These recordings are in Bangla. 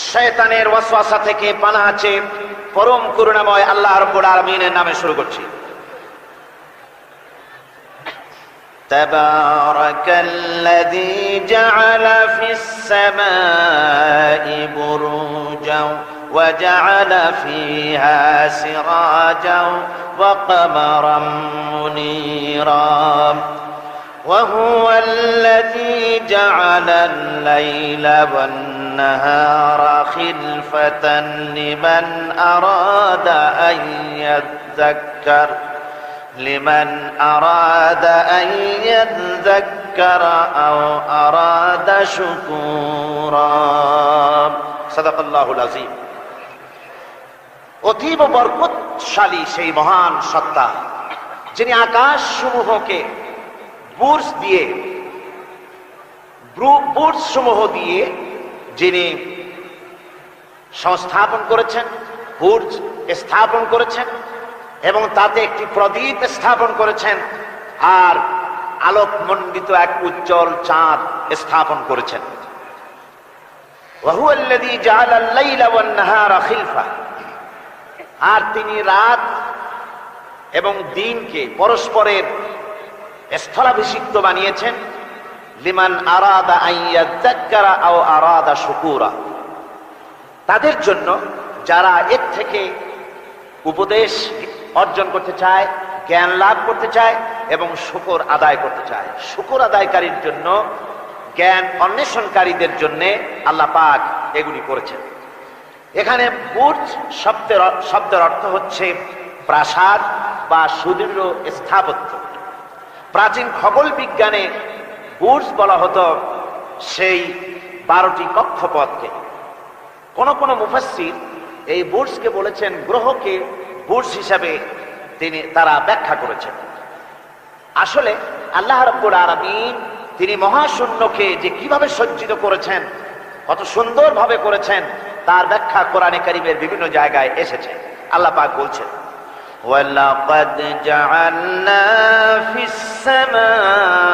শয়তানের ওয়াসওয়াসা থেকে পানাহ চেয়ে পরম করুণাময় আল্লাহ রাব্বুল আলামিনের নামে শুরু করছি। তাবারাকাল্লাযী জাআলা ফিস সামাই বুরুজাও ওয়া জাআলা ফিহা সিরাজাও ওয়া কমারাম মুনীরা وهو الذي جعل الليل والنهار خلفة لمن أراد أن يذكر أو أراد شكورا صدق الله العظيم। অতীব বরকতশালী সেই মহান সত্তা যিনি আকাশ সমূহকে বুর্জ সমূহ দিয়ে যিনি সংস্থাপন করেছেন, বুর্জ স্থাপন করেছেন এবং তাতে একটি প্রদীপ স্থাপন করেছেন আর আলোকমণ্ডিত এক উজ্জ্বল চাঁদ স্থাপন করেছেন। ওয়াহুয়াল্লাযী জাআলাল লাইলা ওয়ান নাহারা খিলফা, আর তিনি রাত এবং দিনকে পরস্পরের স্থলাভিষিক্ত বানিয়েছেন। লিমান আরাদা আন ইয়াযাক্কারা আও আরাদা শুকুরা, তাদের জন্য যারা এর থেকে উপদেশ অর্জন করতে চায়, জ্ঞান লাভ করতে চায় এবং শুকর আদায় করতে চায়। শুকর আদায়কারীর জন্য, জ্ঞান অন্বেষণকারীদের জন্য আল্লাহ পাক এগুলি করেছেন। এখানে বুর্জ শব্দের অর্থ হচ্ছে প্রাসাদ বা সুদৃঢ় স্থাপত্য। প্রাচীন খগোল বিজ্ঞানে বুর্জ বলা হতো সেই 12টি কক্ষপথকে। কোন কোন মুফাসসির এই বুর্জকে বলেছেন গ্রহকে বুর্জ হিসাবে তারা ব্যাখ্যা করেছেন। আসলে আল্লাহ রাব্বুল আলামিন তিনি মহাশূন্যকে যে কিভাবে সজ্জিত করেছেন, কত সুন্দরভাবে করেছেন, তার ব্যাখ্যা কোরআনে কারীমের বিভিন্ন জায়গায় এসেছে। আল্লাহ পাক বলছেন, وَلَقَدْ جَعَلْنَا فِي السَّمَاءِ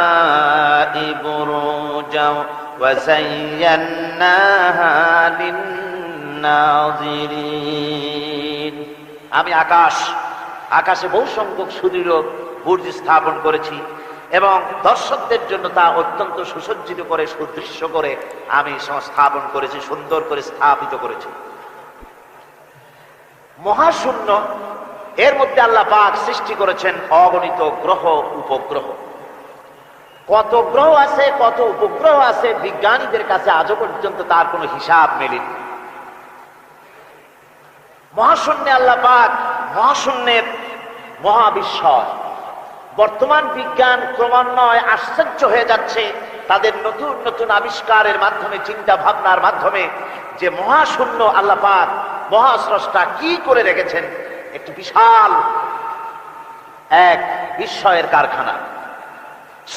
بُرُوجًا وَزَيَّنَّاهَا لِلنَّاظِرِينَ। আমি আকাশে বহু সংখ্যক সুদৃঢ় বুর্জ স্থাপন করেছি এবং দর্শকদের জন্য তা অত্যন্ত সুসজ্জিত করে, সুদৃশ্য করে আমি সংস্থাপন করেছি, সুন্দর করে স্থাপিত করেছি। মহাশূন্য, এর মধ্যে আল্লাহ পাক সৃষ্টি করেছেন অগণিত গ্রহ উপগ্রহ। কত গ্রহ আছে, কত উপগ্রহ আছে, বিজ্ঞানীদের কাছে আজও পর্যন্ত তার কোনো হিসাব মেলেনি। মহাশূন্যে আল্লাহ পাক, মহাশূন্যের মহাবিস্ময়। বর্তমান বিজ্ঞান ক্রমান্বয়ে আশ্চর্য হয়ে যাচ্ছে তাদের নতুন নতুন আবিষ্কারের মাধ্যমে, চিন্তা ভাবনার মাধ্যমে, যে মহাশূন্য আল্লাহ পাক মহাস্রষ্টা কি করে রেখেছেন। একটি বিশাল এক বিস্ময়ের কারখানা।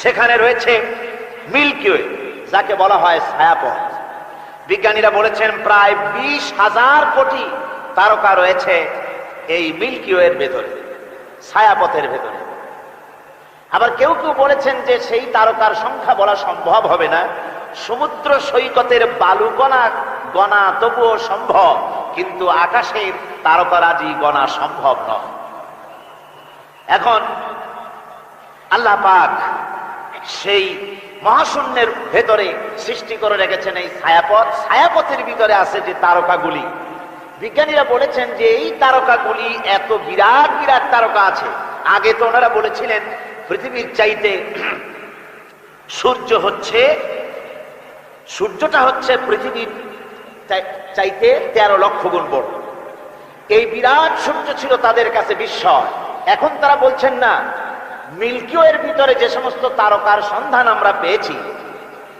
সেখানে রয়েছে মিল্কি ওয়ে, যাকে বলা হয় ছায়াপথ। বিজ্ঞানীরা বলেছেন প্রায় 20,000 কোটি তারকা রয়েছে এই মিল্কি ওয়ের ভেতরে, ছায়াপথের ভেতরে। আবার কেউ কেউ বলেছেন যে সেই তারকার সংখ্যা বলা সম্ভব হবে না। সমুদ্র সৈকতের বালুকণা গণা তবুও সম্ভব, কিন্তু আকাশের তারকারাজি গণা সম্ভব নয়। এখন আল্লাহ পাক সেই মহাশূন্যের ভেতরে সৃষ্টি করে রেখেছেন এই ছায়াপথ। ছায়াপথের ভিতরে আছে যে তারকাগুলি, বিজ্ঞানীরা বলেছেন যে এই তারকাগুলি এত বিরাট বিরাট তারকা আছে। আগে তো ওনারা বলেছিলেন পৃথিবীর চাইতে সূর্যটা হচ্ছে পৃথিবীর চাইতে 13 লক্ষ গুণ বড়। এই বিরাট সূর্য ছিল তাদের কাছে বিস্ময়। এখন তারা বলছেন না, মিল্কি ওয়ের ভিতরে যে সমস্ত তারকার সন্ধান আমরা পেয়েছি,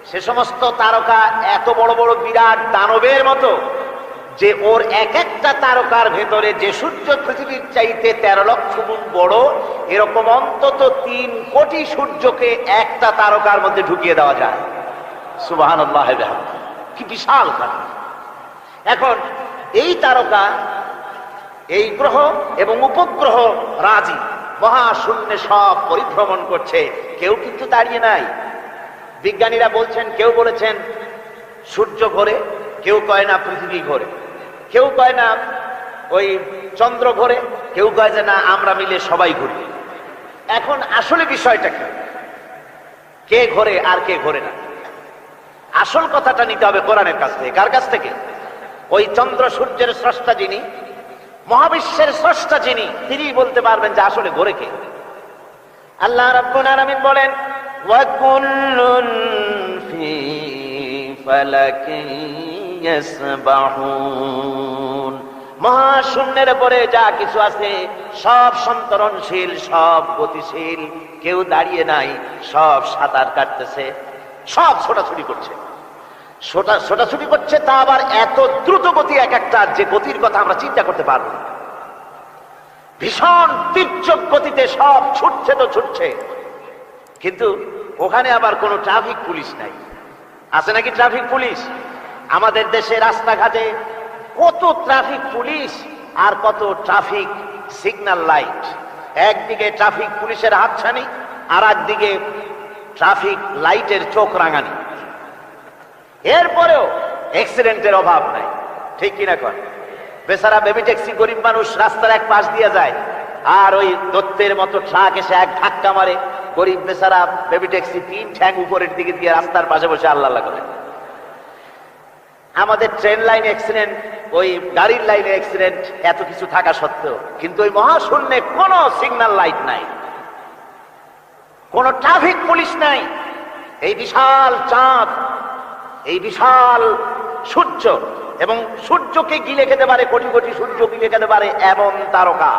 সে সমস্ত তারকা এত বড় বড় বিরাট দানবের মতো, যে ওর এক একটা তারকার ভেতরে যে সূর্য পৃথিবীর চাইতে 13 লক্ষ গুণ বড়, এরকম অন্তত 3 কোটি সূর্যকে একটা তারকার মধ্যে ঢুকিয়ে দেওয়া যায়। সুবহানাল্লাহ, কি বিশাল ঘটনা। এখন এই তারকা, এই গ্রহ এবং উপগ্রহ রাজি মহাশূন্যে সব পরিভ্রমণ করছে, কেউ কিন্তু দাঁড়িয়ে নাই। বিজ্ঞানীরা বলছেন, কেউ বলেছেন সূর্য ঘোরে, কেউ কয় না পৃথিবী ঘোরে, কেউ কয় না ওই চন্দ্র ঘোরে, কেউ কয় যে না আমরা মিলে সবাই ঘুরি। এখন আসলে বিষয়টা কি, কে ঘোরে আর কে ঘোরে না? আসল কথাটা নিতে হবে কোরআনের কাছ থেকে। কার কাছ থেকে? ওই চন্দ্র সূর্যের স্রষ্টা যিনি, মহাবিশ্বের স্রষ্টা যিনি, তিনি বলতে পারবেন যে আসলে ঘোরে কে। আল্লাহ রাব্বুল আলামিন বলেন ওয়া কুল্লুন ফি ফালাকিন ইয়াসবাহুন, মহাশূন্যের উপরে যা কিছু আছে সব সন্তরণশীল, সব গতিশীল, কেউ দাঁড়িয়ে নাই, সব সাঁতার কাটতেছে, সব ছোটাছুটি করছে। ছোটাছুটি করছে, তা আবার এত দ্রুত গতি, এক একটা যে গতির কথা আমরা চিন্তা করতে পারবো না। ভীষণ তীর্যক গতিতে সব ছুটছে তো ছুটছে, কিন্তু ওখানে আবার কোনো ট্রাফিক পুলিশ নাই। আছে নাকি ট্রাফিক পুলিশ? আমাদের দেশে রাস্তাঘাটে কত ট্রাফিক পুলিশ আর কত ট্রাফিক সিগন্যাল লাইট। একদিকে ট্রাফিক পুলিশের হাতছানি, আর একদিকে ট্রাফিক লাইটের চোখ রাঙানি। এরপরেও অ্যাক্সিডেন্টের অভাব নাই, ঠিক কিনা কর? বেচারা বেবি ট্যাক্সি, গরিব মানুষ রাস্তার এক পাশ দিয়ে যায়, আর ওই দত্তের মতো ট্রাক এসে এক ধাক্কা মারে, গরিব বেচারা বেবি ট্যাক্সি 3 ঠ্যাং উপরের দিকে দিয়ে রাস্তার পাশে বসে আল্লাহ আল্লাহ করে। আমাদের ট্রেন লাইনে অ্যাক্সিডেন্ট, ওই গাড়ির লাইনে অ্যাক্সিডেন্ট, এত কিছু থাকা সত্ত্বেও কিন্তু ওই মহাশূন্যে কোনো সিগন্যাল লাইট নাই, কোনো ট্রাফিক পুলিশ নাই। এই বিশাল চাঁদ, এই বিশাল সূর্য, এবং সূর্যকে গিলে খেতে পারে, কোটি কোটি সূর্য গিলে খেতে পারে এমন তারকা,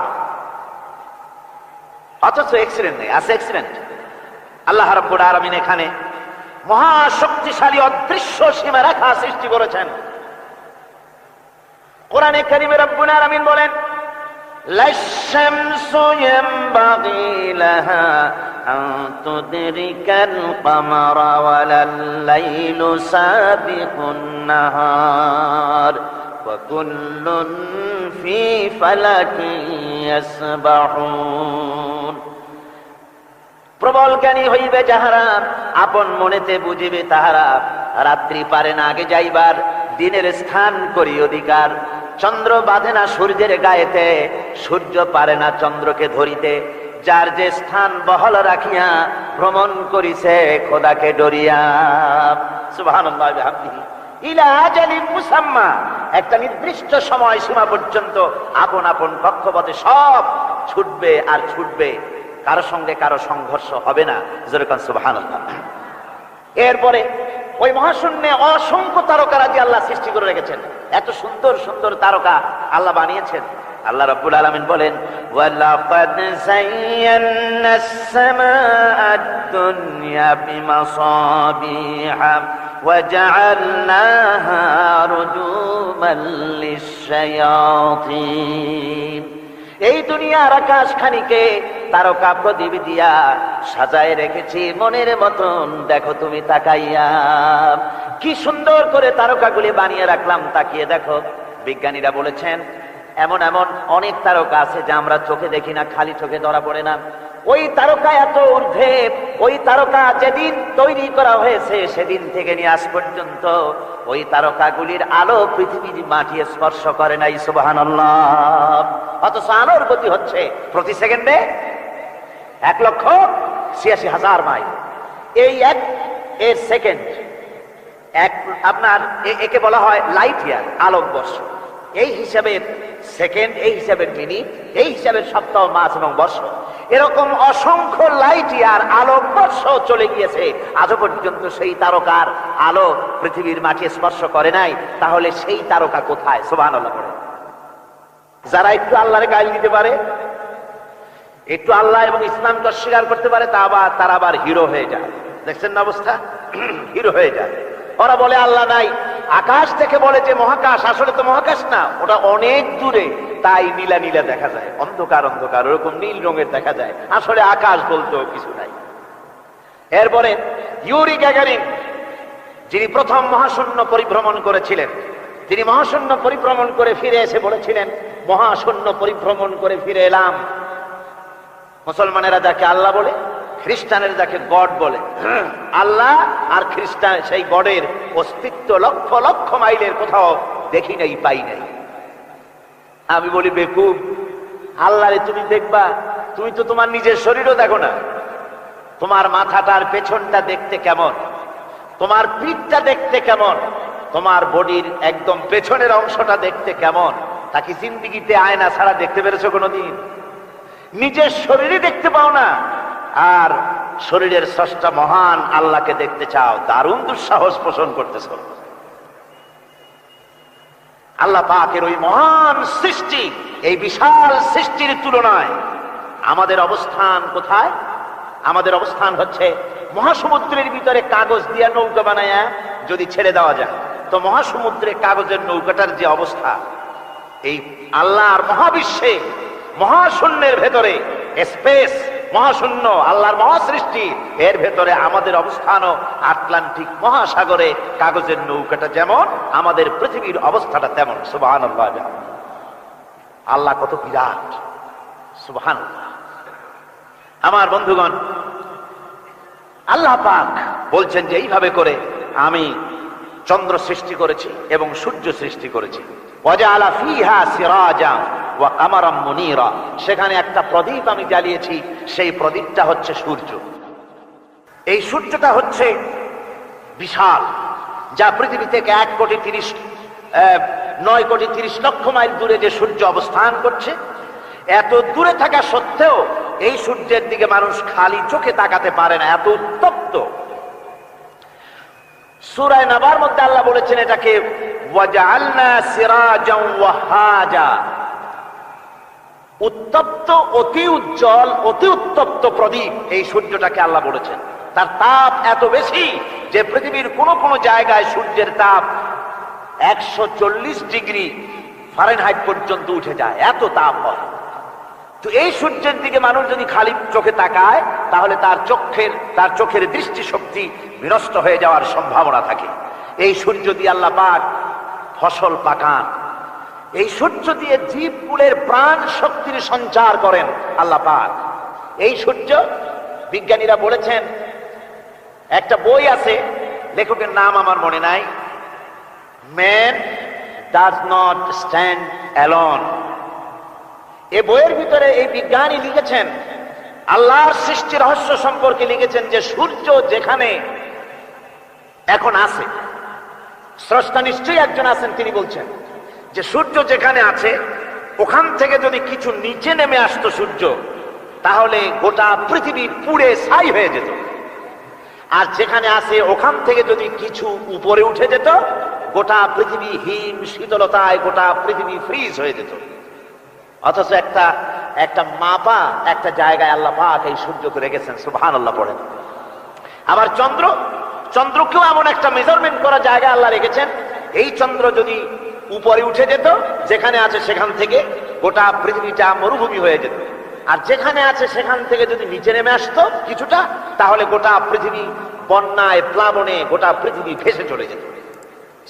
অথচ অ্যাক্সিডেন্ট নেই। আছে অ্যাক্সিডেন্ট? আল্লাহ রাব্বুল আলামিন এখানে মহাশক্তিশালী অদৃশ্য সীমারেখা সৃষ্টি করেছেন। কোরআনে কারীমে রাব্বুল আলামিন বলেন লাশ-শামসু ইয়ানবাগী লাহা আন তুদরিকাল কামারা ওয়ালাল-লাইলু সাবিকুন নাহার ওয়া কুল্লুন ফি ফালাকিন ইয়াসবাহুন। প্রবল জ্ঞানী হইবে যাহারা, আপন মনেতে বুঝিবে তাহারা, রাত্রি পারে না আগে যাইবার, দিনের স্থান করি অধিকার। চন্দ্র বাঁধে না সূর্যের গায়েতে, সূর্য পারে না চন্দ্রকে ধরিতে, যার যে স্থান বহল রাখিয়া ভ্রমণ করিছে খোদাকে ডরিয়া। সুবহানাল্লাহ ওয়া বিহামদিহি ইলা আজালিন মুসাম্মা, একটা নির্দিষ্ট সময় সীমা পর্যন্ত আপন আপন কক্ষপথে সব ছুটবে আর ছুটবে, কারো সঙ্গে কারো সংঘর্ষ হবে না। যেরকম সুবহানাল্লাহ। এরপরে ওই মহাশূন্যে অসংখ্য তারকারাজি আল্লাহ সৃষ্টি করে রেখেছেন। এত সুন্দর সুন্দর তারকা আল্লাহ বানিয়েছেন। আল্লাহ রাব্বুল আলামিন বলেন ওয়ালাকাদ যায়্যানাস সামাআদ দুনিয়া বিমাসাবিহা ওয়া জাআলনাহা রুজুমান লিশ-শায়াতিন। এই দুনিয়ার আকাশ খানিকে তারকা প্রদীপ দিয়া সাজায় রেখেছি মনের মতন, দেখো তুমি তাকাইয়া, কি সুন্দর করে তারকাগুলি বানিয়ে রাখলাম, তাকিয়ে দেখো। বিজ্ঞানীরা বলেছেন এমন এমন অনেক তারকা আছে যা আমরা চোখে দেখি না, খালি চোখে ধরা পড়ে না। ওই তারকা এত ঊর্ধ্বে, ওই তারকা যেদিন তৈরি করা হয়েছে সেদিন থেকে নিয়ে আজ পর্যন্ত ওই তারকাগুলির আলো পৃথিবীর মাটি স্পর্শ করে নাই। সুবহানাল্লাহ। অথচ আলোর গতি হচ্ছে প্রতি সেকেন্ডে 1,86,000 মাইল। এই এর সেকেন্ড এক, আপনার একে বলা হয় লাইট ইয়ার, আলোকবর্ষ। এই হিসাবের সেকেন্ড, এই হিসাবের মিনিট, এই হিসাবের সপ্তাহ, মাস এবং বর্ষ, এরকম অসংখ্য লাইট ইয়ার আলোকবর্ষ চলে গিয়েছে, আজও পর্যন্ত সেই তারকার আলো পৃথিবীর মাটি স্পর্শ করে নাই। তাহলে সেই তারকা কোথায়? সুবহানাল্লাহ। যারা একটু আল্লাহরে গাইল দিতে পারে, একটু আল্লাহ এবং ইসলামকে অস্বীকার করতে পারে, তারা আবার হিরো হয়ে যায়। দেখছেন না অবস্থা? হিরো হয়ে যায়। ওরা বলে আল্লাহ নাই, আকাশ থেকে বলে যে মহাকাশ, আসলে তো মহাকাশ না, ওটা অনেক দূরে, তাই নীলা নীলা দেখা যায়, অন্ধকার অন্ধকার, ওরকম নীল রঙের দেখা যায়, আসলে আকাশ বলতেও কিছু নাই। এরপরে ইউরি গ্যাগারিন, যিনি প্রথম মহাশূন্য পরিভ্রমণ করেছিলেন, তিনি মহাশূন্য পরিভ্রমণ করে ফিরে এসে বলেছিলেন মহাশূন্য পরিভ্রমণ করে ফিরে এলাম। মুসলমানেরা যাকে আল্লাহ বলে, খ্রিস্টানের যাকে গড বলে, আল্লাহ আর খ্রিস্টান সেই গডের অস্তিত্ব লক্ষ লক্ষ মাইলের কোথাও দেখি নাই, পাই নাই। আমি বলি বেকুব, আল্লাহরে তুমি দেখবা, তুমি তো তোমার নিজের শরীরও দেখো না। তোমার মাথাটার পেছনটা দেখতে কেমন, তোমার পিঠটা দেখতে কেমন, তোমার বডির একদম পেছনের অংশটা দেখতে কেমন, তা কি জিন্দিগিতে আয়না ছাড়া দেখতে পেরেছো কোনোদিন? নিজের শরীরে দেখতে পাও না, আর শরীরের স্রষ্টা মহান আল্লাহকে দেখতে চাও, দারুণ দুঃসাহস পোষণ করতেছ। আল্লাহ পাকের ওই মহান সৃষ্টি, এই বিশাল সৃষ্টির তুলনায় আমাদের অবস্থান কোথায়? আমাদের অবস্থান হচ্ছে মহাসমুদ্রের ভিতরে কাগজ দিয়ে নৌকা বানায়া যদি ছেড়ে দেওয়া যায়, তো মহাসমুদ্রে কাগজের নৌকাটার যে অবস্থা, এই আল্লাহর মহাবিশ্বে মহাশূন্যের ভেতরে স্পেস, মহাশূন্য আল্লাহর মহাসৃষ্টি, এর ভেতরে আমাদের অবস্থানও আটলান্টিক মহাসাগরে কাগজের নৌকাটা যেমন, আমাদের পৃথিবীর অবস্থাটা তেমন। সুবহানাল্লাহ, আল্লাহ কত বিরাট, সুবহানাল্লাহ। আমার বন্ধুগণ, আল্লাহ পাক বলছেন যে এইভাবে করে আমি চন্দ্র সৃষ্টি করেছি এবং সূর্য সৃষ্টি করেছি। ওয়াজআলা ফীহা সিরাজা ওয়া কামারাম মুনীরা, সেখানে একটা প্রদীপ আমি জ্বালিয়েছি, সেই প্রদীপটা হচ্ছে সূর্য। এই সূর্যটা হচ্ছে বিশাল, যা পৃথিবী থেকে 9,30,00,000 মাইল দূরে যে সূর্য অবস্থান করছে, এত দূরে থাকা সত্ত্বেও এই সূর্যের দিকে মানুষ খালি চোখে তাকাতে পারে না, এত উত্তপ্ত। সূরা নাবার মধ্যে আল্লাহ বলেছেন এটাকে ওয়াজআলনা সিরাজাও ওয়াহাজা, উত্তপ্ত, অতি উজ্জ্বল, অতি উত্তপ্ত প্রদীপ এই সূর্যটাকে আল্লাহ বলেছেন। তার তাপ এত বেশি যে পৃথিবীর কোন কোন জায়গায় সূর্যের তাপ 140 ডিগ্রি ফারেনহাইট পর্যন্ত উঠে যায়, এত তাপ হয়। তো এই সূর্যের দিকে মানুষ যদি খালি চোখে তাকায়, তাহলে তার চোখের দৃষ্টিশক্তি বিনষ্ট হয়ে যাওয়ার সম্ভাবনা থাকে। এই সূর্য দিয়ে আল্লাহ পাক ফসল পাকান, এই সূর্য দিয়ে জীবকুলের প্রাণ শক্তির সঞ্চার করেন আল্লাহ পাক। এই সূর্য, বিজ্ঞানীরা বলেছেন, একটা বই আছে, লেখকের নাম আমার মনে নাই, man does not stand alone. এই বইয়ের ভিতরে এই বিজ্ঞানী লিখেছেন, আল্লাহর সৃষ্টি রহস্য সম্পর্কে লিখেছেন যে সূর্য যেখানে এখন আছে, স্রষ্টা নিশ্চয়ই একজন আছেন, তিনি বলছেন যে সূর্য যেখানে আছে ওখান থেকে যদি কিছু নিচে নেমে আসতো সূর্য, তাহলে গোটা পৃথিবী পুড়ে ছাই হয়ে যেত। আর যেখানে আছে ওখান থেকে যদি কিছু উপরে উঠে যেত, গোটা পৃথিবী হিম শীতলতায় গোটা পৃথিবী ফ্রিজ হয়ে যেত। অথচ একটা মাপা একটা জায়গায় আল্লাহ পাক এই সূর্যকে রেখেছেন, সুবহানাল্লাহ পড়েন। আবার চন্দ্রকেও এমন একটা মেজারমেন্ট করা জায়গা আল্লাহ রেখেছেন, এই চন্দ্র যদি উপরে উঠে যেত, যেখানে আছে সেখান থেকে গোটা পৃথিবীটা মরুভূমি হয়ে যেত। আর যেখানে আছে সেখান থেকে যদি নিচে নেমে আসতো কিছুটা, তাহলে গোটা পৃথিবী বন্যায়, প্লাবনে গোটা পৃথিবী ভেসে চলে যেত।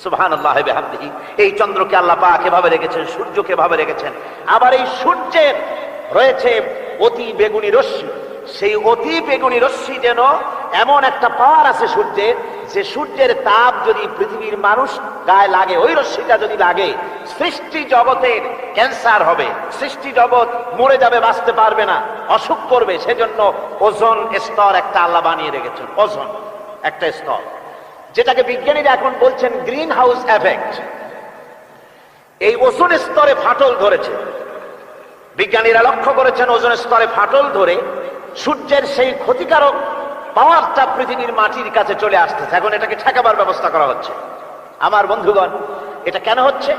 সুবহানাল্লাহ বিহামদিহি। এই চন্দ্রকে আল্লাহ পাক এভাবে রেখেছেন, সূর্যকে এভাবে রেখেছেন। আবার এই সূর্যের রয়েছে অতি বেগুনি রশ্মি, সেই অতি বেগুনি রশ্মি যেন এমন একটা পাওয়ার আছে সূর্যের, যে সূর্যের তাপ যদি পৃথিবীর মানুষ গায়ে লাগে, ওই রশ্মিটা যদি লাগে, সৃষ্টি জগতের ক্যান্সার হবে, সৃষ্টি জগৎ মরে যাবে, বাঁচতে পারবে না, অসুখ করবে। সেজন্য ওজোন স্তর একটা আল্লাহ বানিয়ে রেখেছেন, ওজোন একটা স্তর, যেটাকে বিজ্ঞানীরা এখন বলছেন গ্রিন হাউস এফেক্ট। এই ওজোন স্তরে ফাটল ধরেছে, বিজ্ঞানীরা লক্ষ্য করেছেন ওজোন স্তরে ফাটল ধরে সূর্যের সেই ক্ষতিকারক পাওয়ারটা পৃথিবীর মাটির কাছে চলে আসতেছে। এখন এটাকে ঠেকাবার ব্যবস্থা করা হচ্ছে। আমার বন্ধুগণ, এটা কেন হচ্ছে?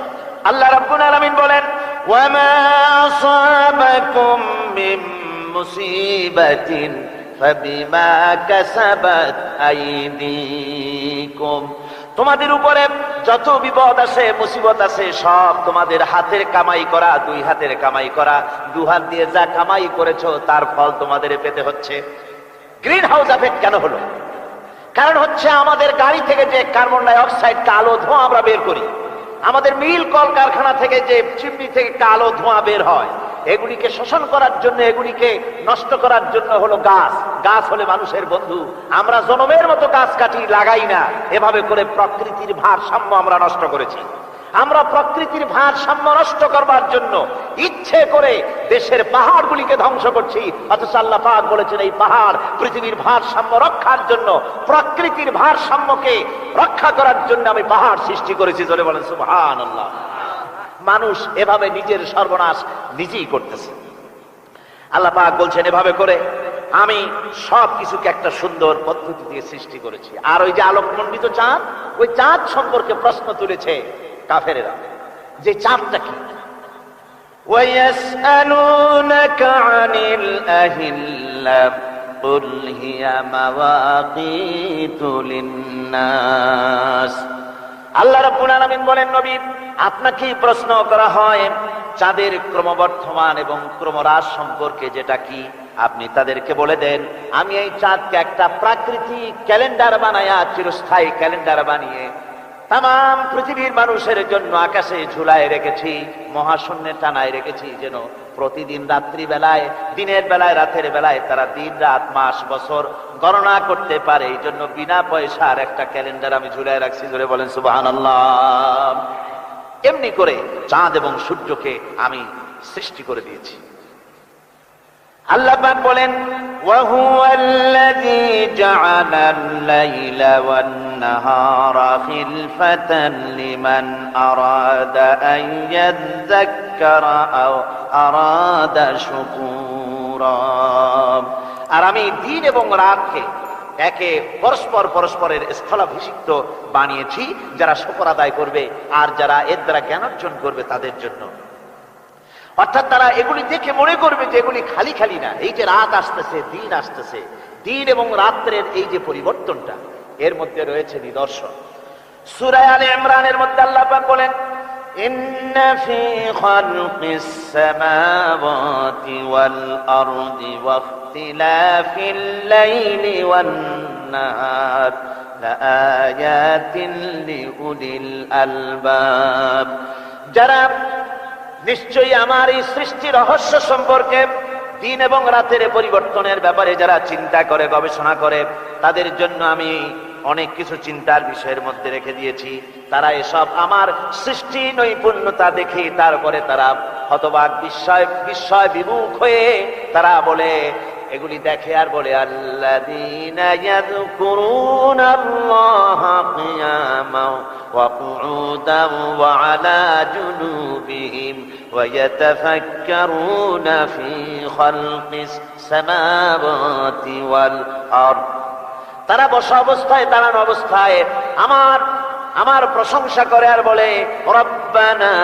আল্লাহ রাব্বুল আলামিন বলেন, ওয়ামা আসাবাকুম মিন মুসিবাতিন ফাবিমা কাসাবাত আইদিকুম, তোমাদের উপরে যত বিপদ আসে, মুসিবত আসে, সব তোমাদের হাতের কামাই করা, দুই হাতের কামাই করা, দু হাত দিয়ে যা কামাই করেছো তার ফল তোমাদের পেতে হচ্ছে। গ্রিন হাউস এফেক্ট কেন হলো? কারণ হচ্ছে আমাদের গাড়ি থেকে যে কার্বন ডাই অক্সাইড, কালো ধোঁয়া আমরা বের করি, আমাদের মিল কলকারখানা থেকে যে চিমনি থেকে কালো ধোঁয়া বের হয়, এগুলিকে শোষণ করার জন্য, এগুলিকে নষ্ট করার জন্য হলো গাছ। গাছ হলে মানুষের বন্ধু। আমরা জনমের মতো গাছ কাটি, লাগাই না। এভাবে করে প্রকৃতির ভারসাম্য আমরা নষ্ট করেছি। আমরা প্রকৃতির ভারসাম্য নষ্ট করবার জন্য ইচ্ছে করে দেশের পাহাড়গুলিকে ধ্বংস করছি, অথচ আল্লাহ পাক বলেছেন এই পাহাড় পৃথিবীর ভারসাম্য রক্ষার জন্য, প্রকৃতির ভারসাম্যকে রক্ষা করার জন্য আমি পাহাড় সৃষ্টি করেছি। জোরে বলেন সুবহানাল্লাহ। মানুষ এভাবে নিজের সর্বনাশ নিজেই করতেছে। আল্লাহ পাক বলছেন এভাবে করে আমি সব কিছুকে একটা সুন্দর পদ্ধতি দিয়ে সৃষ্টি করেছি। আর ওই যে আলোকমণ্ডিত চাঁদ, ওই চাঁদ সম্পর্কে প্রশ্ন তুলেছে কাফেরেরা যে চাঁদটা কি। ওয়ায়াসআলুনাকা আনিল আহিল্লা কুল হিয়া মাওয়াকিতু লিন্নাস। আল্লাহ রাব্বুল আলামিন বলেন, নবী আপনাকেই প্রশ্ন করা হয় চাঁদের ক্রমবর্ধমান এবং ক্রমহ্রাস সম্পর্কে, যেটা কি আপনি তাদেরকে বলে দেন আমি এই চাঁদকে একটা প্রাকৃতিক ক্যালেন্ডার বানায়া, চিরস্থায়ী ক্যালেন্ডার বানিয়ে তাম পৃথিবীর মানুষের জন্য আকাশে ঝুলায় রেখেছি, মহাশূন্যে টানায় রেখেছি, যেন প্রতিদিন রাত্রি বেলায়, দিনের বেলায়, রাতের বেলায় তারা দিন রাত মাস বছর গণনা করতে পারে। এই জন্য বিনা পয়সার একটা ক্যালেন্ডার আমি ঝুলায় রাখছি। জোরে বলেন সুবহানাল্লাহ। এমনি করে চাঁদ এবং সূর্যকে আমি সৃষ্টি করে দিয়েছি। আল্লাহ পাক বলেন ওয়া হুয়াল্লাযী জাআলাল লাইলা ওয়ান নাহারা খিলফাতান লিমান আরাদা আন ইয়াযাক্কারা আও আরাদা শুকুরা। আর আমি দিন এবং রাতকে একে পরস্পরের স্থলাভিষিক্ত বানিয়েছি, যারা শুকর আদায় করবে আর যারা এর দ্বারা জ্ঞান অর্জন করবে তাদের জন্য। অর্থাৎ তারা এগুলি দেখে মনে করবে যে এগুলি খালি খালি না। এই যে রাত আসতেছে, দিন আসতেছে, দিন এবং রাত্রের এই যে পরিবর্তনটা, এর মধ্যে রয়েছে নিদর্শন। সূরা আলে ইমরানের মধ্যে আল্লাহ পাক বলেন ইন্না ফি খালকিস সামাওয়াতি ওয়াল আরদি ওয়া ইখতিলাফিল লাইলি ওয়ান নাহার লাআয়াতিন লিউলিল আলবাব। যারা নিশ্চয়ই আমার এই সৃষ্টি রহস্য সম্পর্কে, দিন এবং রাতের পরিবর্তনের ব্যাপারে যারা চিন্তা করে, গবেষণা করে, তাদের জন্য আমি অনেক কিছু চিন্তার বিষয়ের মধ্যে রেখে দিয়েছি। তারা এসব আমার সৃষ্টি নৈপুণ্যতা দেখে তারপরে তারা হতবাক, বিস্ময় বিমুখ হয়ে তারা বলে, এগুলি দেখে আর বলে আল্লাযীনা ইয়াযকুরুনাল্লাহা কিয়ামান ওয়া কুউদান ওয়া আলা জুনুবিহিম ওয়া ইয়াতাফাক্কারুনা ফি খালকিস সামাওয়াতি ওয়াল আরদ। তারা বসা অবস্থায়, দাঁড়ানো অবস্থায় আমার প্রশংসা করে আর বলে রব্বানা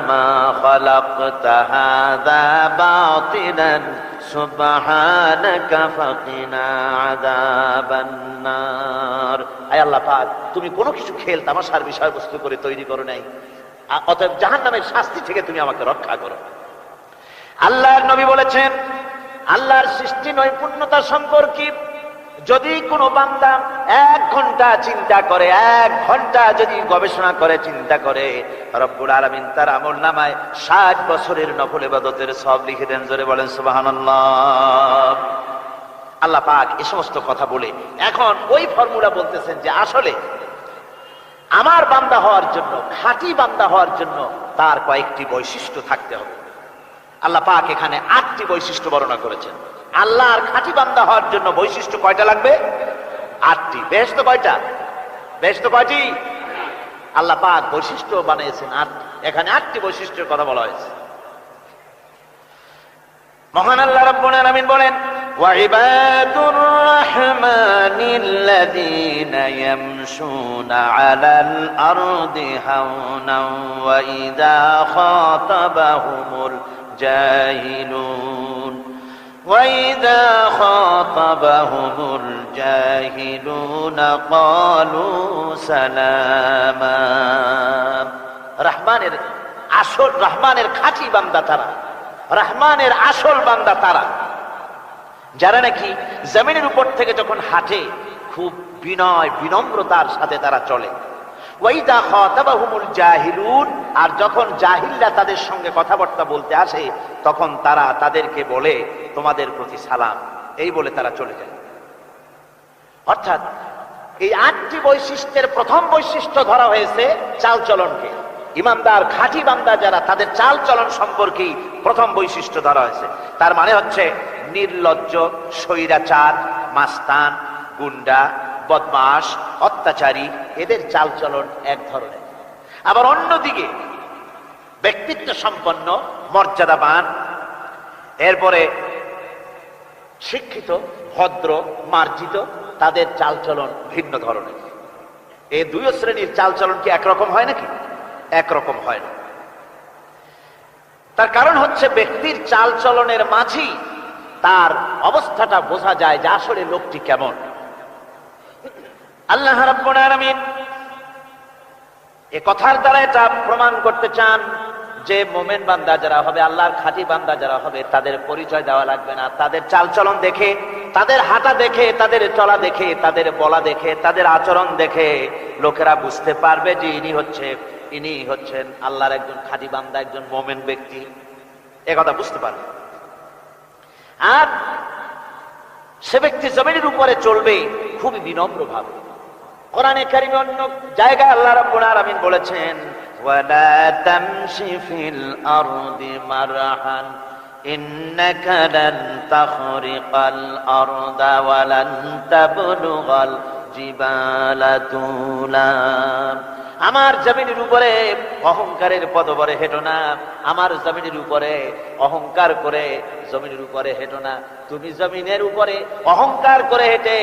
মা খালাকতা হাযা বাতিলান সুবহানাকা ফাকিনা আযাবান নার। আয় আল্লাহ পাক, তুমি কোনো কিছু খেল তামাশার বিষয়বস্তু করে তৈরি করো নাই, অতএব জাহান্নামের শাস্তি থেকে তুমি আমাকে রক্ষা করো। আল্লাহর নবী বলেছেন আল্লাহর সৃষ্টি নৈপুণ্যতা সম্পর্কে যদি কোনো বান্দা 1 ঘন্টা চিন্তা করে, 1 ঘন্টা যদি গবেষণা করে, চিন্তা করে, রব্বুল আলামিন তার আমলনামায় 60 বছরের নফল ইবাদতের সওয়াব লিখে দেন। জোরে বলেন সুবহানাল্লাহ। আল্লাহ পাক এই সমস্ত কথা বলে এখন ওই ফর্মুলা বলতেছেন যে আসলে আমার বান্দা হওয়ার জন্য, খাঁটি বান্দা হওয়ার জন্য তার কয়েকটি বৈশিষ্ট্য থাকতে হবে। আল্লাহ পাক এখানে 8টি বৈশিষ্ট্য বর্ণনা করেছেন। আল্লাহর খাঁটি বান্দা হওয়ার জন্য বৈশিষ্ট্য কয়টা লাগবে? 8টি। বেহেশত কয়টা? বেহেশত কয়টি? আল্লাহ পাক বৈশিষ্ট্য বানিয়েছেন 8টি। এখানে 8টি বৈশিষ্ট্যের কথা বলা হয়েছে। মহান আল্লাহ রাব্বুল আলামিন বলেন ওয়া ইবাদুর রাহমানিল্লাযীনা ইয়ামশুনা আলাল আরদি হাওনান ওয়া ইযা খাতাবাহুমুল জাহিলুন وَإِذَا خَاطَبَهُمُ الْجَاهِلُونَ قَالُوا سَلَامًا। রহমানের খাঁটি বান্দা তারা, রহমানের আসল বান্দা তারা যারা নাকি জমিনের উপর থেকে যখন হাঁটে খুব বিনয় বিনম্রতার সাথে তারা চলে। ওয়াইদা খাতাবাহুমুল জাহিলুন, আর যখন জাহিলরা তাদের সঙ্গে কথাবার্তা বলতে আসে তখন তারা তাদেরকে বলে তোমাদের প্রতি সালাম, এই বলে তারা চলে যায়। অর্থাৎ এই 8টি বৈশিষ্ট্যের প্রথম বৈশিষ্ট্য ধরা হয়েছে চালচলনকে। ইমানদার খাঁটি বান্দা যারা, তাদের চালচলন সম্পর্কেই প্রথম বৈশিষ্ট্য ধরা হয়েছে। তার মানে হচ্ছে নির্লজ্জ, স্বৈরাচার, মাস্তান, গুন্ডা, বদমাশ, অত্যাচারী, এদের চালচলন এক ধরনের। আবার অন্যদিকে ব্যক্তিত্ব সম্পন্ন, মর্যাদাবান, এরপরে শিক্ষিত, ভদ্র, মার্জিত, তাদের চালচলন ভিন্ন ধরনের। এই দুই শ্রেণীর চালচলন কি একরকম হয় নাকি? একরকম হয় না। তার কারণ হচ্ছে ব্যক্তির চালচলনের মাঝেই তার অবস্থাটা বোঝা যায় যে আসলে লোকটি কেমন। আল্লাহ রাব্বুল আলামিন এ কথার দ্বারা এটা প্রমাণ করতে চান যে মোমেন বান্দা যারা হবে, আল্লাহর খাঁটি বান্দা যারা হবে, তাদের পরিচয় দেওয়া লাগবে না। তাদের চালচলন দেখে, তাদের হাঁটা দেখে, তাদের চলা দেখে, তাদের বলা দেখে, তাদের আচরণ দেখে লোকেরা বুঝতে পারবে যে ইনি হচ্ছেন আল্লাহর একজন খাঁটি বান্দা, একজন মোমেন ব্যক্তি, এ কথা বুঝতে পারবে। আর সে ব্যক্তি জমিনের উপরে চলবে খুবই বিনম্র ভাবে। কোরআনে কারিমে অন্য জায়গায় আল্লাহ রাব্বুল আলামিন বলেছেন, ওয়ালা তামশি ফিল আরদি মারহান ইন্নাকা লান তাখরিকাল আরদা ওয়া লান তাবলুগাল জিবালা তুলা। আমার জমিনের উপরে অহংকারের পদবরে হেঁটো না, আমার জমিনের উপরে অহংকার করে জমিনের উপরে হেঁটো না। তুমি জমিনের উপরে অহংকার করে হেঁটে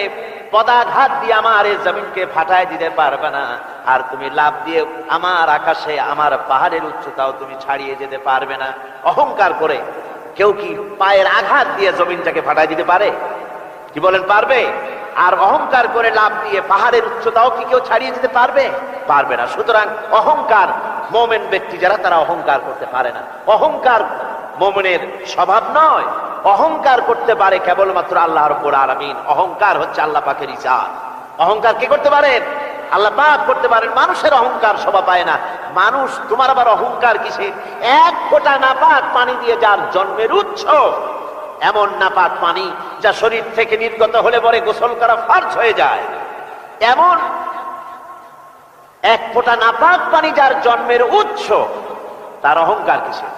পদাঘাত দিয়ে আমার এই জমিনকে ফাটায় দিতে পারবে না। আর তুমি লাফ দিয়ে আমার আকাশে, আমার পাহাড়ের উচ্চতাও তুমি ছাড়িয়ে যেতে পারবে না। অহংকার করে কেউ কি পায়ের আঘাত দিয়ে জমিনটাকে ফাটায় দিতে পারে? কি বলেন, পারবে? আর অহংকার করে লাফ দিয়ে পাহাড়ের উচ্চতাও কি কেউ ছাড়িয়ে দিতে পারবে? পারবে না। সুতরাং অহংকার, মোমেন ব্যক্তি যারা, তারা অহংকার করতে পারে না। অহংকার মোমেনের স্বভাব নয়। অহংকার করতে পারে কেবলমাত্র আল্লাহ রাব্বুল আলামিন। অহংকার হচ্ছে আল্লাহ পাকের ইজাদ। অহংকার কে করতে পারেন? আল্লাহ পাক করতে পারেন। মানুষের অহংকার শোভা পায় না। মানুষ, তোমার আবার অহংকার কিসে? এক ফোঁটা নাপাক পানি দিয়ে যার জন্মের উৎস, এমন নাপাক পানি যা শরীর থেকে নির্গত হলে পরে গোসল করা ফরজ হয়ে যায়, এমন এক ফোঁটা নাপাক পানি যার জন্মের উৎস, তার অহংকার কিসে?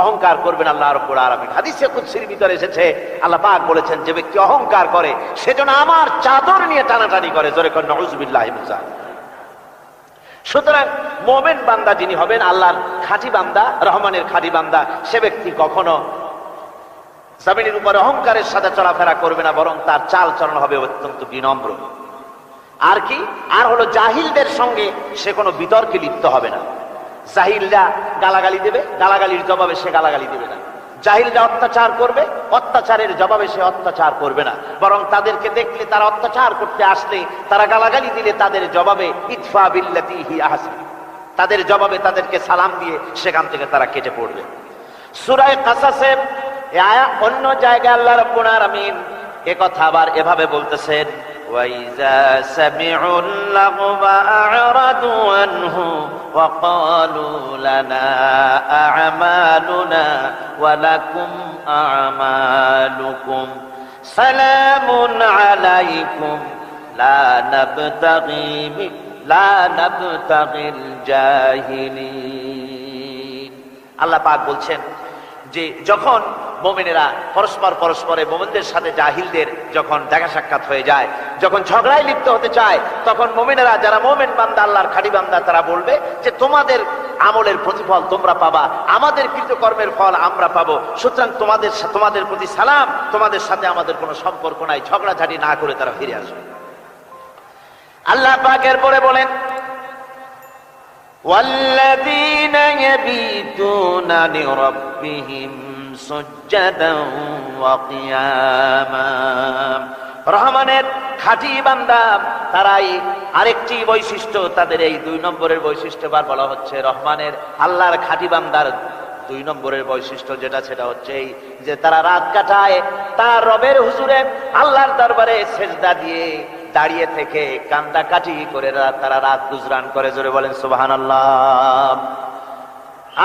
অহংকার করবেন আল্লাহ রাব্বুল আলামিন। হাদিসে কুদসির ভিতরে এসেছে, আল্লাহ পাক বলেছেন, যে ব্যক্তি অহংকার করে সেজন্য আমার চাদর নিয়ে টানাটানি করে। জোরে করে নাউযুবিল্লাহি মিন যালিক। সুতরাং মুমিন বান্দা যিনি হবেন, আল্লাহর খাঁটি বান্দা, রহমানের খাঁটি বান্দা, সে ব্যক্তি কখনো জমিনের উপরে অহংকারের সাথে চলাফেরা করবে না, বরং তার চাল চলন হবে অত্যন্ত বিনম্র। আর কি? আর হলো জাহিলদের সঙ্গে সে কোনো বিতর্কে লিপ্ত হবে না। জাহিলরা গালাগালি দেবে, গালাগালির জবাবে সে গালাগালি দেবে না। জাহিলরা অত্যাচার করবে, অত্যাচারের জবাবে সে অত্যাচার করবে না, বরং তাদেরকে দেখলে, তারা অত্যাচার করতে আসলে, তারা গালাগালি দিলে তাদের জবাবে ইদফা বিল্লাতি হিয়া আহসান, তাদের জবাবে তাদেরকে সালাম দিয়ে সেখান থেকে তারা কেটে পড়বে। সূরা কাসাসে অন্য জায়গায় আল্লাহ রাব্বুল আলামিন এ কথা আবার এভাবে বলতেছেন, ওয়াইজা সামিউল লাগওয়া আ'রাদু আনহু ওয়া ক্বালু লানা আ'মালুনা ওয়া লাকুম আ'মালুকুম সালামুন আলাইকুম লা নাবতাগিল জাহিলিন। আল্লাহ পাক বলছেন যে যখন মুমিনেরা পরস্পরে মুমিনদের সাথে জাহিলদের যখন দেখা সাক্ষাৎ হয়ে যায়, যখন ঝগড়ায় লিপ্ত হতে চায়, তখন মুমিনেরা যারা মুমিন বান্দা, আল্লাহর খাঁটি বান্দা, তারা বলবে যে তোমাদের আমলের প্রতিফল তোমরা পাবা, আমাদের কৃতকর্মের ফল আমরা পাবো। সুতরাং তোমাদের প্রতি সালাম, তোমাদের সাথে আমাদের কোনো সম্পর্ক নাই। ঝগড়াঝাটি না করে তারা ফিরে আসবে। আল্লাহ পাক এরপরে বলেন, والذين يبيتون لربهم سجدا وقياما। রহমানের খাঁটি বান্দা তারাই আরেকটি বৈশিষ্ট্য, তাদের এই 2 নম্বরের বৈশিষ্ট্য বার বলা হচ্ছে। রহমানের, আল্লাহর খাঁটি বান্দার 2 নম্বরের বৈশিষ্ট্য যেটা, সেটা হচ্ছে এই যে তারা রাত কাটায় তার রবের হুজুরে, আল্লাহর দরবারে সেজদা দিয়ে দাঁড়িয়ে থেকে কান্দাকাটি করে তারা রাত গুজরান করে। জোরে বলেন সুবহানাল্লাহ।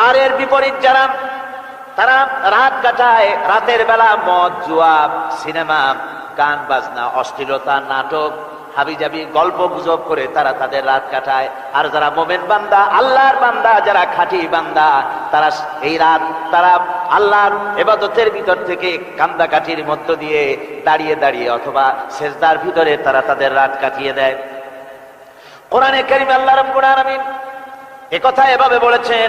আর এর বিপরীত যারা, তারা রাত কাটায় রাতের বেলা মদ, জুয়া, সিনেমা, গান বাজনা, অশ্লীলতা, নাটক, হাবিজাবি গল্প গুজব করে তারা তাদের রাত কাটায়। আর যারা মোমেন বান্দা, আল্লাহর বান্দা, যারা খাঁটি বান্দা, তারা এই রাত তারা আল্লাহর ইবাদতের ভিতর থেকে কান্দাকাটির মধ্য দিয়ে দাঁড়িয়ে দাঁড়িয়ে অথবা সেজদার ভিতরে তারা তাদের রাত কাটিয়ে দেয়। কোরআনে কারীম আল্লাহ রাব্বুল আলামিন একথা এভাবে বলেছেন,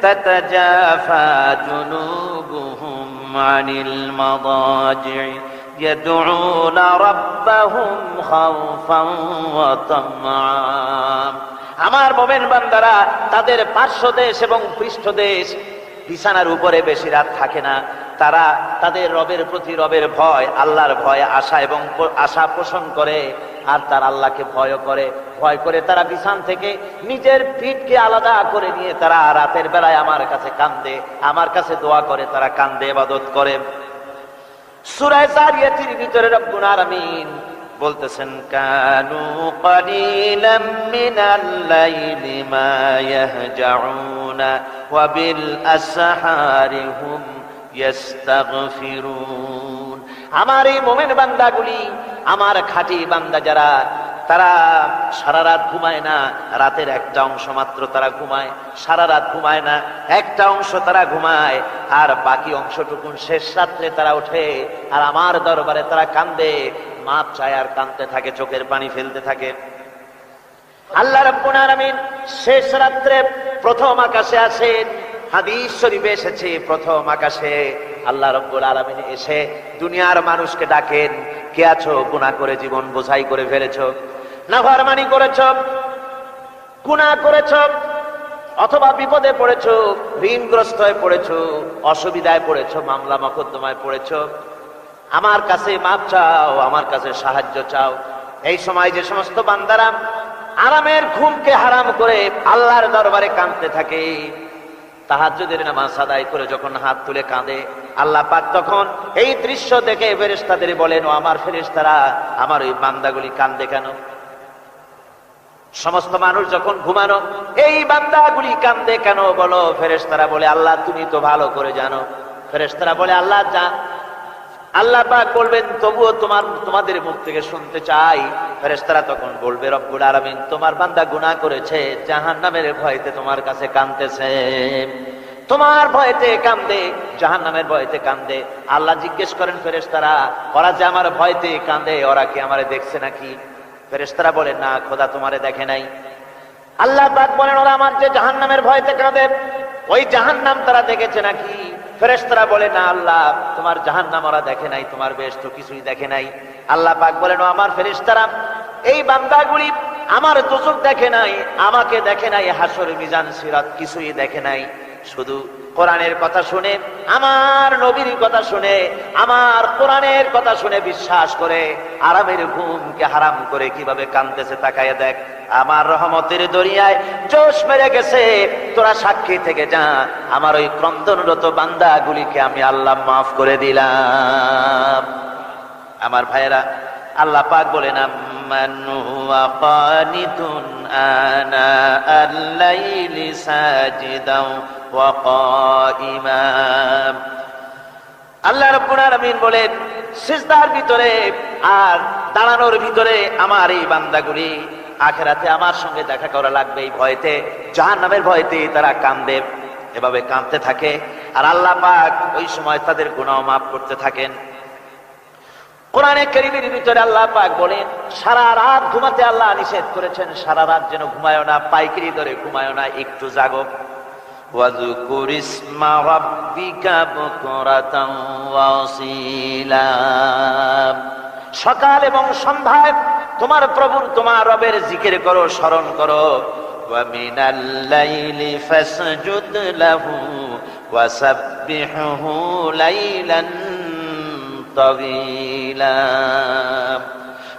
তাতাজাফা জুনুবুহুম আনিল মাদাজি' ইয়াদউনা রাব্বাহুম খাওফান ওয়া তামআ। আমার মুমিন বান্দারা তাদের পার্শ্বদেশ এবং পৃষ্ঠদেশ বিছানার উপরে বেশি রাত থাকে না। তারা তাদের রবের প্রতি রবের ভয়, আল্লাহর ভয়, আশা এবং আশা পোষণ করে। আর তার আল্লাহকে ভয় করে তারা বিছান থেকে নিজের পিঠকে আলাদা করে নিয়ে তারা রাতের বেলায় আমার কাছে কান্দে, আমার কাছে দোয়া করে, তারা কান্দে, ইবাদত করে। সূরা যারিয়াতের ভিতরে রব্বুল আলামিন বলতেছেন, কানু কালিলাম মিনাল লাইলি মা ইয়াহজাউনা ওয়া বিল আসহারি হুম ইস্তাগফিরুন। আমার এই মুমিন বান্দাগুলি, আমার খাঁটি বান্দা যারা, তারা সারা রাত ঘুমায় না, রাতের একটা অংশ মাত্র তারা ঘুমায়, সারা রাত ঘুমায় না, একটা অংশ তারা ঘুমায়, আর বাকি অংশটুকু শেষ রাত্রে তারা ওঠে আর আমার দরবারে তারা কান্দে, মাপ চায় আর কাঁদতে থাকে, চোখের পানি ফেলতে থাকে। আল্লাহ রাব্বুল আলামিন শেষ রাত্রে প্রথম আকাশে আসেন। হাদিস শরীফে এসেছে, প্রথম আকাশে আল্লাহ রাব্বুল আলামিন এসে দুনিয়ার মানুষকে ডাকেন, কে আছো? গুনাহ করে জীবন বোঝাই করে ফেলেছো, নাফরমানি করেছো, গুনাহ করেছো, অথবা বিপদে পড়েছো, ঋণগ্রস্ত হয়ে পড়েছো, অসুবিধায় পড়েছো, মামলা মোকদ্দমায় পড়েছো, আমার কাছে মাপ চাও, আমার কাছে সাহায্য চাও। এই সময় যে সমস্ত বান্দারা আরামের ঘুমকে হারাম করে আল্লাহর দরবারে কাঁদতে থাকে, তাহাজ্জুদের নামাজ আদায় করে যখন হাত তুলে কাঁদে, আল্লাহ পাক তখন এই দৃশ্য দেখে ফেরেশতাদের বলেন, ও আমার ফেরেশতারা, আমার ওই বান্দাগুলি কাঁদে কেন? সমস্ত মানুষ যখন ঘুমানো, এই বান্দাগুলি কাঁদে কেন বলো? ফেরেশতারা বলে, আল্লাহ তুমি তো ভালো করে জানো। ফেরেশতারা বলে, আল্লাহ জান। আল্লাহ পাক বলবেন, তবুও তোমাদের মুখ থেকে শুনতে চাই। ফেরেশতারা তখন বলবে, রব্বুল আলামিন তোমার বান্দা গুনাহ করেছে, জাহান্নামের ভয়তে তোমার কাছে কাঁদতেছে, তোমার ভয়তে কাঁদে, জাহান্নামের ভয়তে কাঁদে। আল্লাহ জিজ্ঞেস করেন, ফেরেশতারা, ওরা যে আমার ভয়তে কাঁদে, ওরা কি আমারে দেখছে নাকি? ফেরেশতারা বলে, না খোদা তোমারে দেখে নাই। আল্লাহ পাক বলেন, ওরা আমার যে জাহান্নামের ভয়তে কাঁদে, ওই জাহান্নাম তারা দেখেছে নাকি? ফেরেশতারা বলে, না আল্লাহ, তোমার জাহান্নাম ওরা দেখে নাই, তোমার বেহেশত কিছুই দেখে নাই। আল্লাহ পাক বলেন, ও আমার ফেরেশতারা, এই বান্দাগুলি আমার দোজখ দেখে নাই, আমাকে দেখে নাই, হাসর মিজান সিরাত কিছুই দেখে নাই, শুধু কোরআনের কথা শুনে, আমার নবীর কথা শুনে, আমার কোরআনের কথা শুনে বিশ্বাস করে আরামের ঘুমকে হারাম করে কিভাবে কাঁদতেছে তাকায় দেখ। আমার রহমতের দরিয়ায় জোশ মেরে গেছে, তোরা সাক্ষী থেকে যা, আমার ওই ক্রন্দনরত বান্দাগুলিকে আমি আল্লাহ মাফ করে দিলাম। আমার ভাইয়েরা, আল্লাহ পাক বলেন, আম্মান হুয়া কানিতুন আনা আল-লাইলি সাজিদাও ওয়া কাইমা। আল্লাহ রাব্বুল আলামিন বলেন, সিজদার ভিতরে আর দাঁড়ানোর ভিতরে আমার এই বান্দাগুলি আখিরাতে আমার সঙ্গে দেখা করা লাগবে এই ভয়তে, জাহান্নামের ভয়তে তারা কাঁদে, এভাবে কাঁদতে থাকে। আর আল্লাহ পাক ওই সময় তাদের গুনাহ মাফ করতে থাকেন। কোরআনে কারীমের ভিতরে আল্লাহ পাক বলেন, সারা রাত ঘুমাতে আল্লাহ নিষেধ করেছেন, সারা রাত যেন ঘুমায় না, পাইকারি ধরে ঘুমায় না, একটু জাগো। ওয়াযকুর ইসমা রাব্বিকা বুকরাতান ওয়া আসীলা। সকাল এবং সন্ধ্যায় তোমার প্রভু, তোমার রবের জিকির করো, স্মরণ করো। ওয়া মিনাল লাইলি ফাসজুদ লাহু ওয়া সাব্বিহহু লাইলান তাওয়িলা।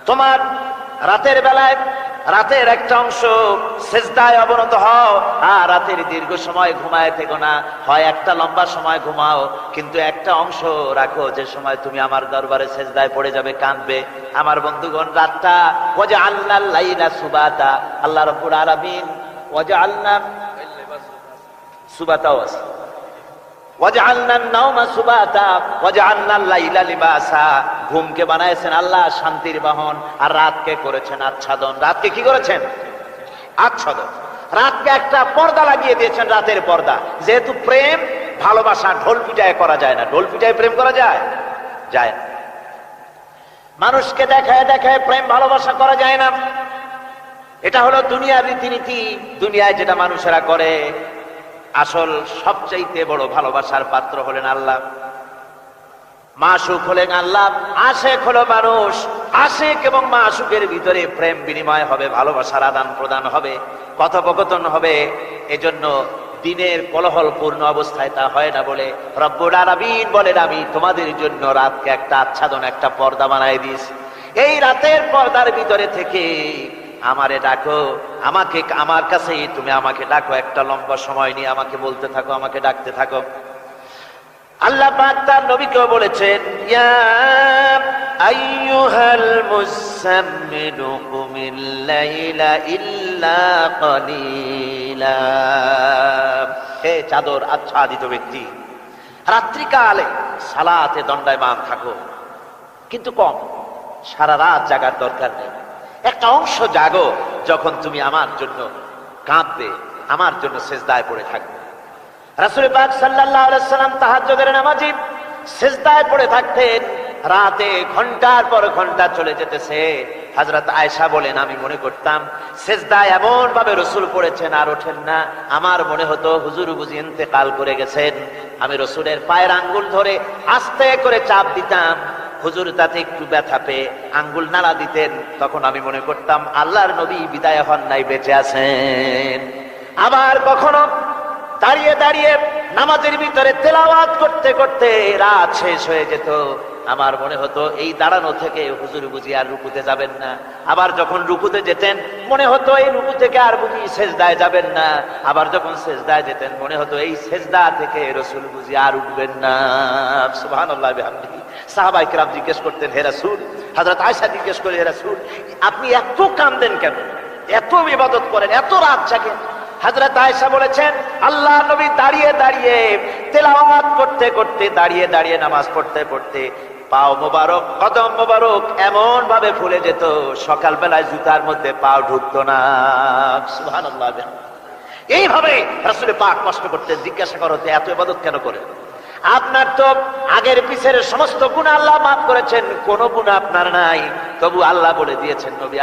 তোমার রাতের বেলায় রাতের একটা অংশ সেজদায় অবনত হও, আর রাতের দীর্ঘ সময় ঘুমায় থেকো না, হয় একটা লম্বা সময় ঘুমাও, কিন্তু একটা অংশ রাখো যে সময় তুমি আমার দরবারে সেজদায় পড়ে যাবে, কাঁদবে। আমার বন্ধুগণ, রাতটা ওয়াজআলনাল লাইলা সুবাতা, আল্লাহ রাব্বুল আলামিন ওয়াজআলনা সুবাতাও আছে, ওয়াজআলনান নাওমা সুবাতা ওয়াজআলনাল লাইলা লিবাসা, ঘুমকে বানাইছেন আল্লাহ শান্তির বাহন, আর রাতকে করেছেন আচ্ছাদন। রাতকে কি করেছেন? আচ্ছাদন। রাতকে একটা পর্দা লাগিয়ে দিয়েছেন, রাতের পর্দা। যেহেতু প্রেম ভালোবাসা ঢোল পিটায় করা যায় না, ঢোল পিটায় প্রেম করা যায় যায় না। মানুষকে দেখায় দেখায় প্রেম ভালোবাসা করা যায় না, এটা হলো দুনিয়ার রীতিনীতি। দুনিয়ায় যেটা মানুষেরা করে, আসল সবচাইতে বড় ভালোবাসার পাত্র হলেন আল্লাহ, মাশুক হলেন আল্লাহ, আশেক হলো মানুষ। আশেক এবং মাশুকের ভিতরে প্রেম বিনিময় হবে, ভালোবাসার আদান প্রদান হবে, কথোপকথন হবে। এজন্য দিনের কোলাহলপূর্ণ অবস্থায় তা হয় না বলে রব্বুল আলামিন বলেন, আমি তোমাদের জন্য রাতকে একটা আচ্ছাদন, একটা পর্দা বানাই দিয়েছি। এই রাতের পর্দার ভিতরে থেকে আমারে ডাকো, আমাকে আমার কাছেই তুমি আমাকে ডাকো, একটা লম্বা সময় নিয়ে আমাকে বলতে থাকো, আমাকে ডাকতে থাকো। আল্লাহ পাক তার নবীকেও বলেছেন, ইয়া আইয়ুহাল মুসাম্মিলু কুমিল লাইলা ইল্লা কালিলা, হে চাদর আচ্ছাদিত ব্যক্তি, রাত্রিকালে সালাতে দণ্ডায়মান থাকো, কিন্তু কম, সারা রাত জাগার দরকার নেই। একটা অংশ জাগো, যখন তুমি আমার জন্য কাঁদবে, আমার জন্য সেজদায় পড়ে থাকবে। রাসূল পাক সাল্লাল্লাহু আলাইহি সাল্লাম তাহাজ্জুদের নামাজি সেজদায় পড়ে থাকতেন, রাতে ঘন্টার পর ঘন্টা চলে যেতেছে। হযরত আয়েশা বলেন, আমি মনে করতাম সেজদায় এমন ভাবে রাসূল পড়েছেন আর ওঠেন না, আমার মনে হতো হুজুর বুঝি ইন্তেকাল করে গেছেন। আমি রাসূলের পায়ের আঙ্গুল ধরে আস্তে করে চাপ দিতাম, হুজুর তাতে একটু ব্যথা পেয়ে আঙ্গুল নাড়া দিতেন, তখন আমি মনে করতাম আল্লাহর নবী বিদায় হন নাই, বেঁচে আছেন। আবার কখনো দাঁড়িয়ে দাঁড়িয়ে নামাজের ভিতরে তেলাওয়াত করতে করতে রাত শেষ হয়ে যেত, আমার মনে হতো এই দাঁড়ানো থেকে হুজুর বুঝি আর রুকুতে যাবেন না। আবার যখন রুকুতে যেতেন মনে হতো এই রুকু থেকে আর বুঝি সেজদায় যাবেন না। আবার যখন সেজদায় যেতেন মনে হতো এই সেজদা থেকে রাসূল বুঝি আর উঠবেন না। সুবহানাল্লাহ বিহামদিহি। সাহাবায়ে কেরাম জিজ্ঞেস করতেন, হে রাসূল, হযরত আয়েশা জিজ্ঞেস করে, হে রাসূল, আপনি এত কাঁদেন কেন, এত ইবাদত করেন, এত রাত জাগেন? হযরত আয়েশা বলেছেন, আল্লাহ নবী দাঁড়িয়ে দাঁড়িয়ে তেলাওয়াত করতে করতে, দাঁড়িয়ে দাঁড়িয়ে নামাজ পড়তে পড়তে পাও মোবারক, কদম মোবারক এমন ভাবে ফুলে যেত, সকালবেলায় জুতার মধ্যে পাও ঢুকতো না। সুবহানাল্লাহ। এইভাবে রাসূল পাক কষ্ট করতেন। জিজ্ঞাসা করো, এত ইবাদত কেন করেন? আপনার তো আগের পিছের সমস্ত গুনাহ আল্লাহ মাফ করেছেন, কোনো গুনাহ আপনার নাই, তবু আল্লাহ বলে দিয়েছেন, নবী